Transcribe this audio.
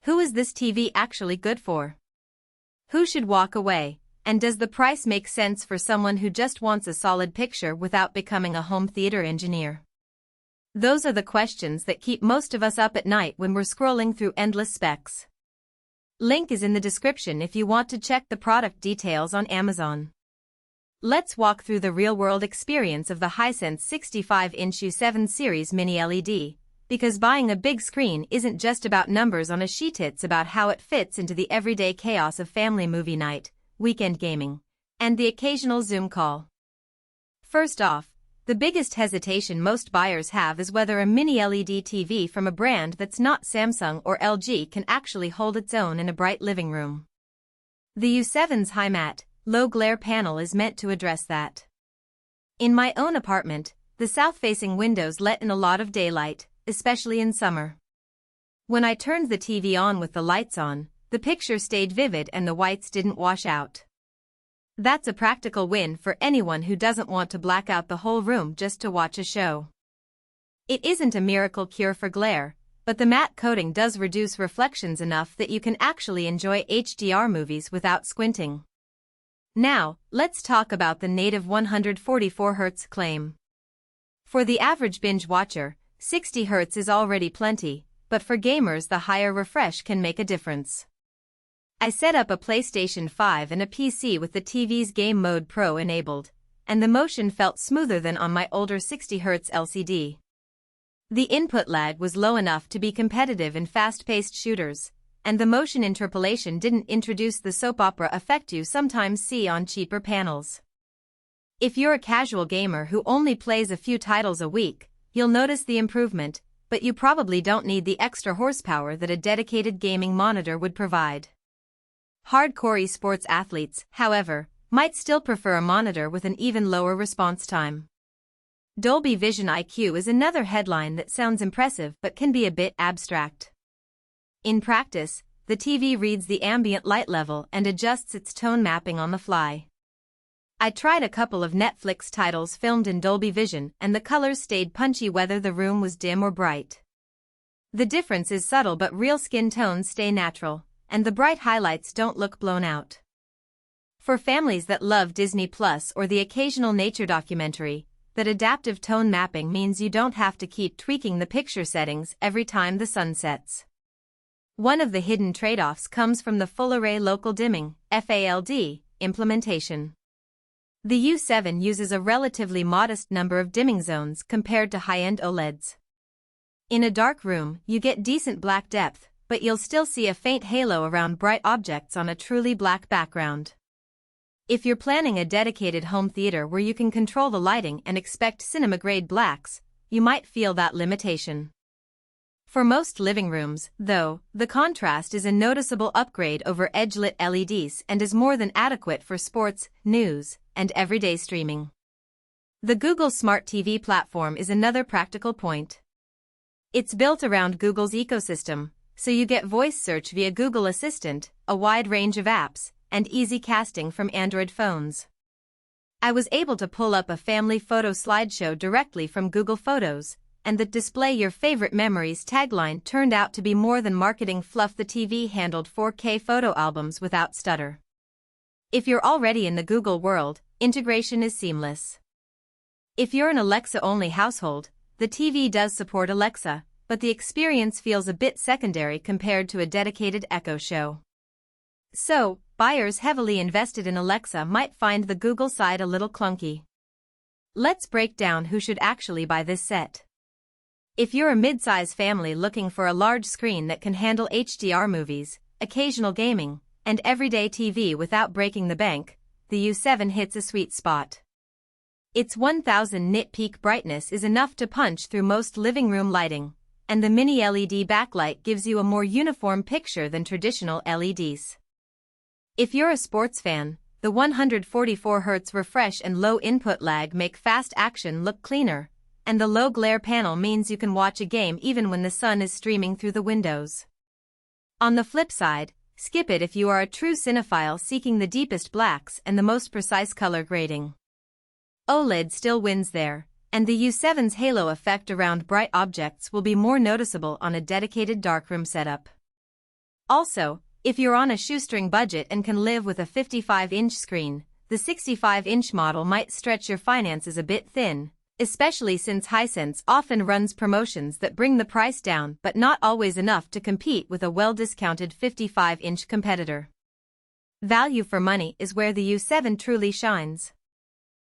Who is this TV actually good for? Who should walk away? And does the price make sense for someone who just wants a solid picture without becoming a home theater engineer? Those are the questions that keep most of us up at night when we're scrolling through endless specs. Link is in the description if you want to check the product details on Amazon. Let's walk through the real-world experience of the Hisense 65-inch U7 series mini LED, because buying a big screen isn't just about numbers on a sheet, it's about how it fits into the everyday chaos of family movie night, weekend gaming, and the occasional Zoom call. First off, the biggest hesitation most buyers have is whether a mini LED TV from a brand that's not Samsung or LG can actually hold its own in a bright living room. The U7's high matte, low glare panel is meant to address that. In my own apartment, the south-facing windows let in a lot of daylight, especially in summer. When I turned the TV on with the lights on, the picture stayed vivid and the whites didn't wash out. That's a practical win for anyone who doesn't want to black out the whole room just to watch a show. It isn't a miracle cure for glare, but the matte coating does reduce reflections enough that you can actually enjoy HDR movies without squinting. Now, let's talk about the native 144 Hz claim. For the average binge watcher, 60 Hz is already plenty, but for gamers the higher refresh can make a difference. I set up a PlayStation 5 and a PC with the TV's Game Mode Pro enabled, and the motion felt smoother than on my older 60 Hz LCD. The input lag was low enough to be competitive in fast-paced shooters, and the motion interpolation didn't introduce the soap opera effect you sometimes see on cheaper panels. If you're a casual gamer who only plays a few titles a week, you'll notice the improvement, but you probably don't need the extra horsepower that a dedicated gaming monitor would provide. Hardcore esports athletes, however, might still prefer a monitor with an even lower response time. Dolby Vision IQ is another headline that sounds impressive but can be a bit abstract. In practice, the TV reads the ambient light level and adjusts its tone mapping on the fly. I tried a couple of Netflix titles filmed in Dolby Vision and the colors stayed punchy whether the room was dim or bright. The difference is subtle but real skin tones stay natural, and the bright highlights don't look blown out. For families that love Disney Plus or the occasional nature documentary, that adaptive tone mapping means you don't have to keep tweaking the picture settings every time the sun sets. One of the hidden trade-offs comes from the Full Array Local Dimming (FALD) implementation. The U7 uses a relatively modest number of dimming zones compared to high-end OLEDs. In a dark room, you get decent black depth, but you'll still see a faint halo around bright objects on a truly black background. If you're planning a dedicated home theater where you can control the lighting and expect cinema-grade blacks, you might feel that limitation. For most living rooms, though, the contrast is a noticeable upgrade over edge-lit LEDs and is more than adequate for sports, news, and everyday streaming. The Google Smart TV platform is another practical point. It's built around Google's ecosystem, so you get voice search via Google Assistant, a wide range of apps, and easy casting from Android phones. I was able to pull up a family photo slideshow directly from Google Photos, and the Display Your Favorite Memories tagline turned out to be more than marketing fluff. The TV handled 4K photo albums without stutter. If you're already in the Google world, integration is seamless. If you're an Alexa-only household, the TV does support Alexa, but the experience feels a bit secondary compared to a dedicated Echo Show. So, buyers heavily invested in Alexa might find the Google side a little clunky. Let's break down who should actually buy this set. If you're a mid-size family looking for a large screen that can handle HDR movies, occasional gaming, and everyday TV without breaking the bank, the U7 hits a sweet spot. Its 1000 nit peak brightness is enough to punch through most living room lighting, and the mini LED backlight gives you a more uniform picture than traditional LEDs. If you're a sports fan, the 144 Hz refresh and low input lag make fast action look cleaner, and the low glare panel means you can watch a game even when the sun is streaming through the windows. On the flip side, skip it if you are a true cinephile seeking the deepest blacks and the most precise color grading. OLED still wins there, and the U7's halo effect around bright objects will be more noticeable on a dedicated darkroom setup. Also, if you're on a shoestring budget and can live with a 55-inch screen, the 65-inch model might stretch your finances a bit thin, especially since Hisense often runs promotions that bring the price down but not always enough to compete with a well-discounted 55-inch competitor. Value for money is where the U7 truly shines.